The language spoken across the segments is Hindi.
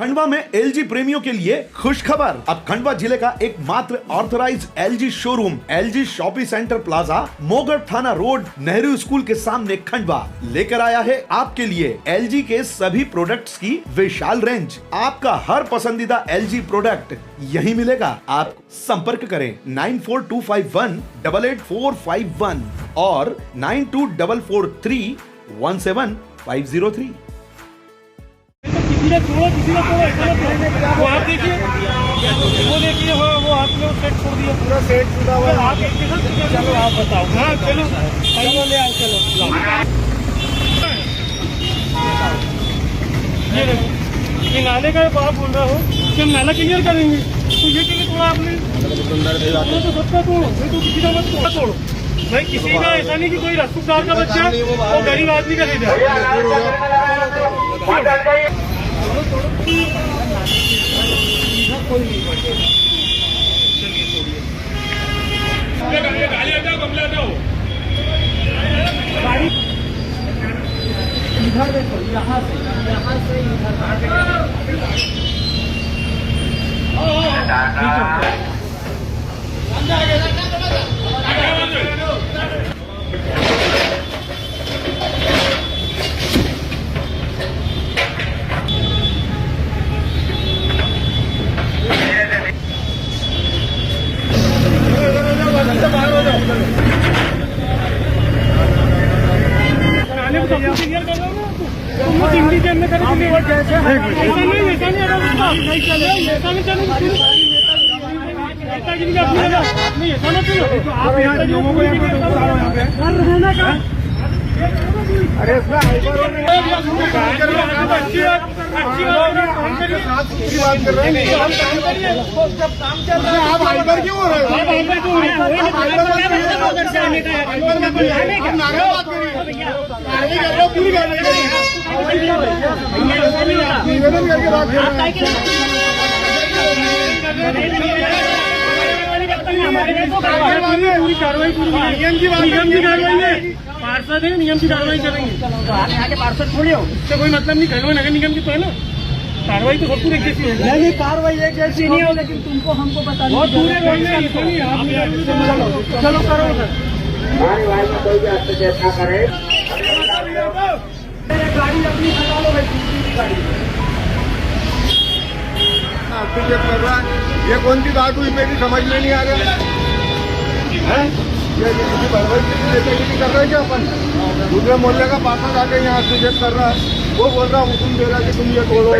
खंडवा में एलजी प्रेमियों के लिए खुश खबर। अब खंडवा जिले का एकमात्र authorised LG showroom LG shopping centre plaza Mogarh थाना रोड नेहरू स्कूल के सामने खंडवा लेकर आया है आपके लिए एलजी के सभी प्रोडक्ट्स की विशाल रेंज। आपका हर पसंदीदा एलजी प्रोडक्ट यही मिलेगा। आप संपर्क करें 9425188451 और 9244317503। किसी ने छोड़ो वो आप देखिए वो आपने सेट छोड़ दिया पूरा सेट छूटा हुआ आप चलो आप बताओ। हाँ चलो चलो ले आओ चलो ये नाले का आप बोल रहे हो कि हम नाला क्लियर करेंगे तो ये क्यों थोड़ा आपने तो सबका तोड़ो तो किसी का मत तोड़ो भाई। किसी का ऐसा नहीं कि कोई रसूखदार का बच्चा वो गरीब आदमी का ले जाए। इधर देखो यहाँ से अरे आप हाइपर क्यों हो रहे हो? निवेदन करके बात कर पूरी कार्रवाई नियम की कार्रवाई है। पार्षद है नियम की कार्रवाई करेंगे। यहाँ के पार्षद थोड़ी हो इससे कोई मतलब नहीं। खंडवा नगर निगम की तो है ना कार्रवाई तो सबको एक जैसी है। नहीं कार्रवाई एक जैसी नहीं हो लेकिन तुमको हमको बताना बहुत दूर है। चलो करो सर कोई भी हस्तक्षेप ना करे। गाड़ी अपनी हटा लो भाई दूसरी गाड़ी हस्तक्षेप कर रहा है। ये कौन सी बात हुई मेरी समझ में नहीं आ रहा है। ये किसी भरवाई की नेतागिरी कर रहे हैं क्या अपन? दूसरे मोहल्ले का पार्षद आके यहाँ हस्तक्षेप कर रहा है। वो बोल रहा हुक्म दे रहा है कि तुम ये तोड़ो।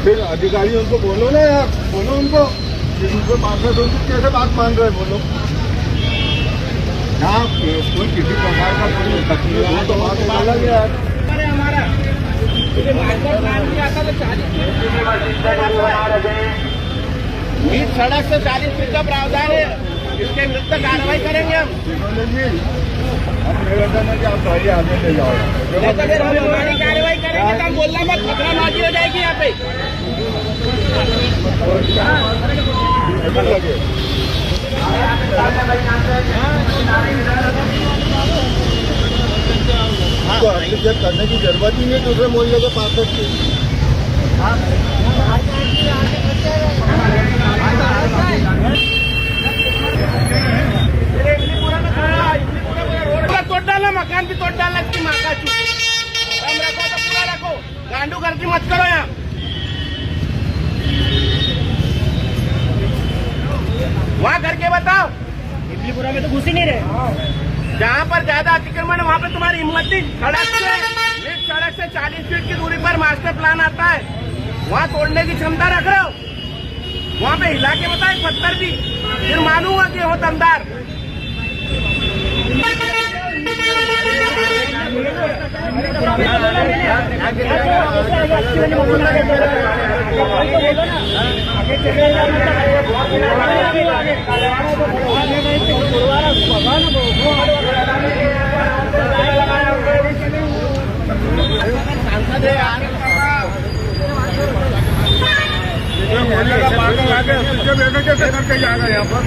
फिर अधिकारी उनको बोलो ना यार, बोलो उनको दूसरे पार्षद उनको कैसे बात मान रहे हैं बोलो। यहाँ कोई किसी प्रकार का कोई तकलीफ हो तो बात अलग है यार। हमारा सड़क से 40 फीट का प्रावधान है। इसके विरुद्ध कार्रवाई करेंगे हम। निवेदन है कि आप गाड़ी आगे ले जाओ। हमारी कार्रवाई करेंगे तो हम बोलना मत खतराबाजी हो जाएगी यहाँ पे। तो हस्तक्षेप करने की जरूरत ही नहीं दूसरे मोहल्ले के पार्षद की। तोड़ डाला मकान भी तोड़ डालना इसकी माँ का चूक। कम रखो तो पूरा रखो। गांडू गर्दी मत करो यहाँ। वहाँ करके बताओ। इमलीपुरा में तो घुस ही नहीं रहे। जहाँ पर ज्यादा अतिक्रमण है वहाँ पे तुम्हारी हिम्मत नहीं। सड़क से 40 फीट की दूरी पर मास्टर प्लान आता है। वहाँ तोड़ने की क्षमता रख रहे हो। वहाँ पे हिला के बताए पत्थर भी फिर मानूंगा कि हो दमदार। सांसद है कैसे करके जाएगा यहाँ पर।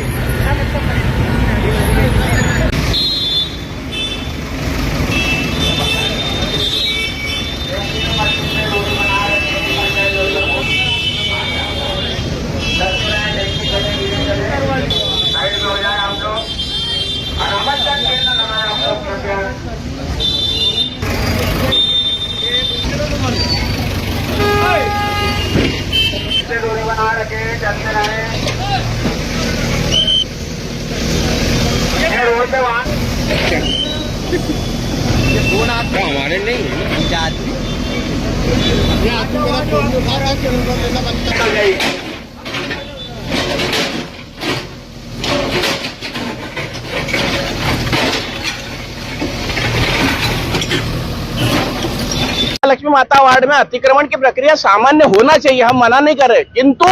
हमारे नहीं लक्ष्मी माता वार्ड में अतिक्रमण की प्रक्रिया सामान्य होना चाहिए, हम मना नहीं कर रहे, किंतु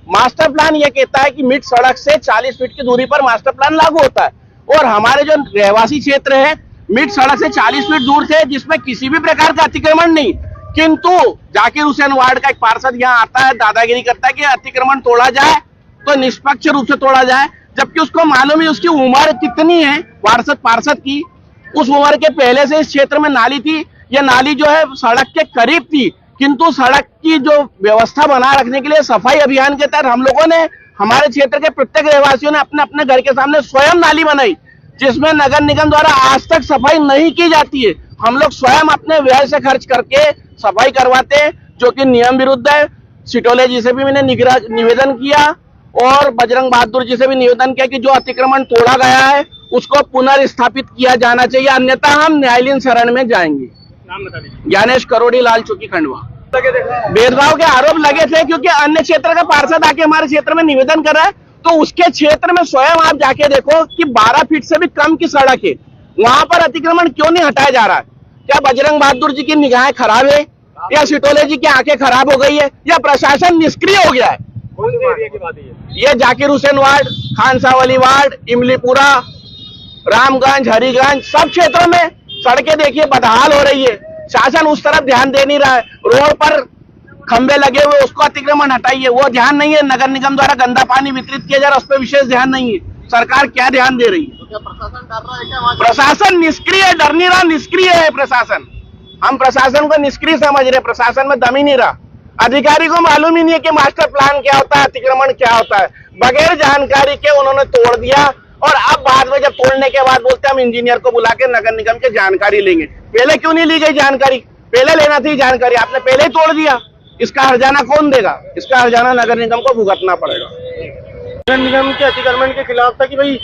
मास्टर प्लान ये कहता है कि मिड सड़क से 40 फीट की दूरी पर मास्टर प्लान लागू होता है, और हमारे जो रहवासी क्षेत्र है मिड सड़क से 40 फीट दूर थे जिसमें किसी भी प्रकार का अतिक्रमण नहीं, किंतु जाकिर हुसैन वार्ड का एक पार्षद यहाँ आता है, दादागिरी करता है कि अतिक्रमण तोड़ा जाए तो निष्पक्ष रूप से तोड़ा जाए, जबकि उसको मालूम है उसकी उम्र कितनी है पार्षद की, उस उम्र के पहले से इस क्षेत्र में नाली थी, ये नाली जो है सड़क के करीब थी, किंतु सड़क की जो व्यवस्था बना रखने के लिए सफाई अभियान के तहत हम लोगों ने, हमारे क्षेत्र के प्रत्येक रहवासियों ने अपने अपने घर के सामने स्वयं नाली बनाई, जिसमें नगर निगम द्वारा आज तक सफाई नहीं की जाती है। हम लोग स्वयं अपने व्यय से खर्च करके सफाई करवाते हैं, जो कि नियम विरुद्ध है। सिटोले जी से भी मैंने निवेदन किया और बजरंग बहादुर जी से भी निवेदन किया कि जो अतिक्रमण तोड़ा गया है उसको पुनर्स्थापित किया जाना चाहिए, अन्यथा हम न्यायालयीन शरण में जाएंगे। नाम बता दीजिए। ज्ञानेश करोड़ी, लाल चौकी, खंडवा। भेदभाव के आरोप लगे थे क्योंकि अन्य क्षेत्र का पार्षद आके हमारे क्षेत्र में निवेदन कर रहा है, तो उसके क्षेत्र में स्वयं आप जाके देखो कि 12 फीट से भी कम की सड़क है, वहां पर अतिक्रमण क्यों नहीं हटाया जा रहा है? क्या बजरंग बहादुर जी की निगाहें खराब है, या सिटोले जी की आंखें खराब हो गई है, या प्रशासन निष्क्रिय हो गया है? कौन से एरिया की बात है ये जाकिर हुसैन वार्ड, खानसावली वार्ड, इमलीपुरा, रामगंज, हरिगंज, सब क्षेत्रों में सड़कें देखिए बदहाल हो रही है। शासन उस तरफ ध्यान दे नहीं रहा है, रोड पर खंबे लगे हुए उसको अतिक्रमण हटाइए, वो ध्यान नहीं है। नगर निगम द्वारा गंदा पानी वितरित किया जा रहा है, उस पर विशेष ध्यान नहीं है। सरकार क्या ध्यान दे रही है? प्रशासन डर रहा है क्या? प्रशासन निष्क्रिय है, डर नहीं रहा, निष्क्रिय है प्रशासन। हम प्रशासन को निष्क्रिय समझ रहे, प्रशासन में दम ही नहीं रहा। अधिकारी को मालूम ही नहीं है कि मास्टर प्लान क्या होता है, अतिक्रमण क्या होता है। बगैर जानकारी के उन्होंने तोड़ दिया, और अब बाद में जब तोड़ने के बाद बोलते हैं हम इंजीनियर को बुला के नगर निगम की जानकारी लेंगे। पहले क्यों नहीं ली गई जानकारी? पहले लेना थी जानकारी, आपने पहले ही तोड़ दिया। इसका हर्जाना कौन देगा? इसका हर्जाना नगर निगम को भुगतना पड़ेगा। नगर निगम के अतिक्रमण के खिलाफ था कि भाई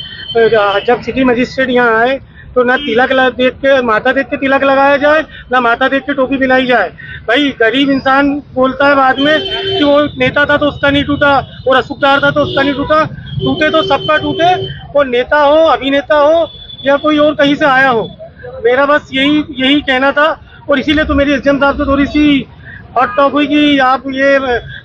जब सिटी मजिस्ट्रेट यहाँ आए तो ना तिलक देख के, माथा देख के तिलक लगाया जाए, ना माथा देख के टोपी पिलाई जाए। भाई गरीब इंसान बोलता है बाद में कि वो नेता था तो उसका नहीं टूटा, वो रसूखदार था तो उसका नहीं टूटा। टूटे तो सबका टूटे, वो नेता हो, अभिनेता हो, या कोई और कहीं से आया हो। मेरा बस यही कहना था, और इसीलिए तो मेरी एसडीएम साहब से थोड़ी सी हॉट टॉक हुई कि आप ये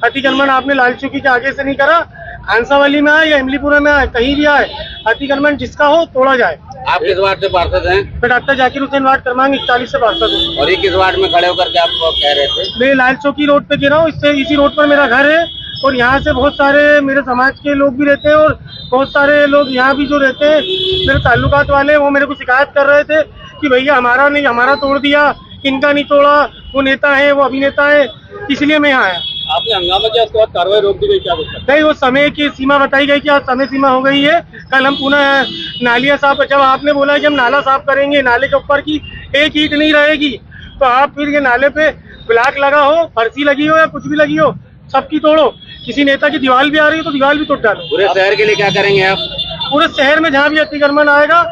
अतिक्रमण आपने लाल चौकी के आगे से नहीं करा, खानसावली में आए या इमलीपुरा में आए, कहीं भी आए, अतिक्रमण जिसका हो तोड़ा जाए। आप किस वार्ड से पार्षद हैं? मैं डॉक्टर जाकिर हुसैन वार्ड क्रमांक 41 से पार्षद हूँ। और ये किस वार्ड में खड़े होकर के आप कह रहे थे? मैं लाल चौकी रोड पे गिरा हूँ, इसी रोड पर मेरा घर है, और यहाँ से बहुत सारे मेरे समाज के लोग भी रहते हैं, और बहुत सारे लोग यहाँ भी जो रहते हैं मेरे ताल्लुकात वाले, वो मेरे को शिकायत कर रहे थे कि भैया हमारा नहीं, हमारा तोड़ दिया, इनका नहीं तोड़ा, वो नेता है, वो अभिनेता है, इसलिए मैं यहाँ आया। आपने हंगामा किया, उसके बाद कार्रवाई रोक दी गई, क्या कुछ? नहीं, वो समय की सीमा बताई गई कि आज समय सीमा हो गई है, कल हम पुनः नालियां साफ, जब आपने बोला कि हम नाला साफ करेंगे, नाले के ऊपर की एक ईंट नहीं रहेगी, तो आप फिर ये नाले पे ब्लॉक लगा हो, फर्सी लगी हो या कुछ भी लगी हो, सबकी तोड़ो। किसी नेता की दीवार भी आ रही हो तो दीवार भी तोड़ डालो। पूरे शहर के लिए क्या करेंगे आप? पूरे शहर में जहाँ भी अतिक्रमण आएगा,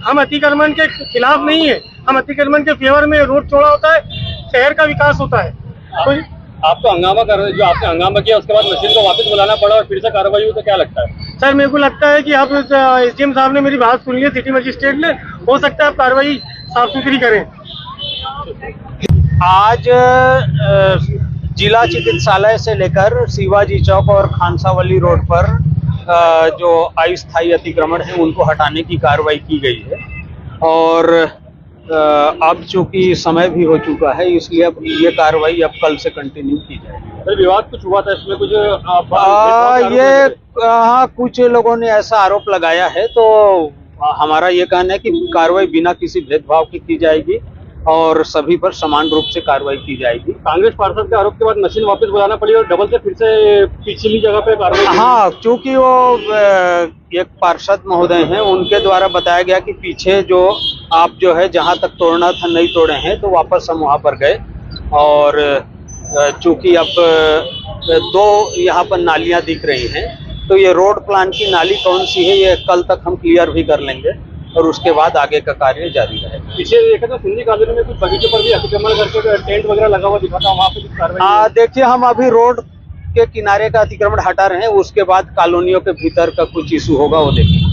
हम अतिक्रमण के खिलाफ नहीं है, हम अतिक्रमण के फेवर में। रोड चौड़ा होता है, शहर का विकास होता है। आप तो हंगामा कर रहे, जो आपने हंगामा किया उसके बाद मशीन को वापस बुलाना पड़ा और फिर से कार्रवाई हुई, तो क्या लगता है? सर मेरे को लगता है कि अब एसडीएम साहब ने मेरी बात सुन ली है, सिटी मजिस्ट्रेट ने, हो सकता है आप कार्रवाई साफ सुथरी करें। आज जिला चिकित्सालय से लेकर शिवाजी चौक और खानसावली रोड पर जो अस्थायी अतिक्रमण है उनको हटाने की कार्रवाई की गई है, और अब चूंकि समय भी हो चुका है इसलिए अब ये कार्रवाई अब कल से कंटिन्यू की जाएगी। विवाद कुछ हुआ था इसमें, कुछ हाँ, कुछ लोगों ने ऐसा आरोप लगाया है, तो हमारा ये कहना है कि कार्रवाई बिना किसी भेदभाव की जाएगी और सभी पर समान रूप से कार्रवाई की जाएगी। कांग्रेस पार्षद के आरोप के बाद मशीन वापस बुलाना पड़ी और डबल से फिर से पिछली जगह पे कार्रवाई। हाँ, क्योंकि वो एक पार्षद महोदय हैं, उनके द्वारा बताया गया कि पीछे जो आप जो है जहां तक तोड़ना था नहीं तोड़े हैं, तो वापस हम वहां पर गए, और चूंकि अब 2 यहाँ पर नालियां दिख रही हैं, तो ये रोड प्लान की नाली कौन सी है ये कल तक हम क्लियर भी कर लेंगे, और उसके बाद आगे का कार्य जारी रहेगा। पीछे देखे तो सिंधी कॉलोनी में कुछ बगीचे पर भी अतिक्रमण करके टेंट वगैरह लगा हुआ दिखा था, वहाँ पे कुछ कार्रवाई? देखिए, हम अभी रोड के किनारे का अतिक्रमण हटा रहे हैं, उसके बाद कॉलोनियों के भीतर का कुछ इशू होगा वो देखेंगे।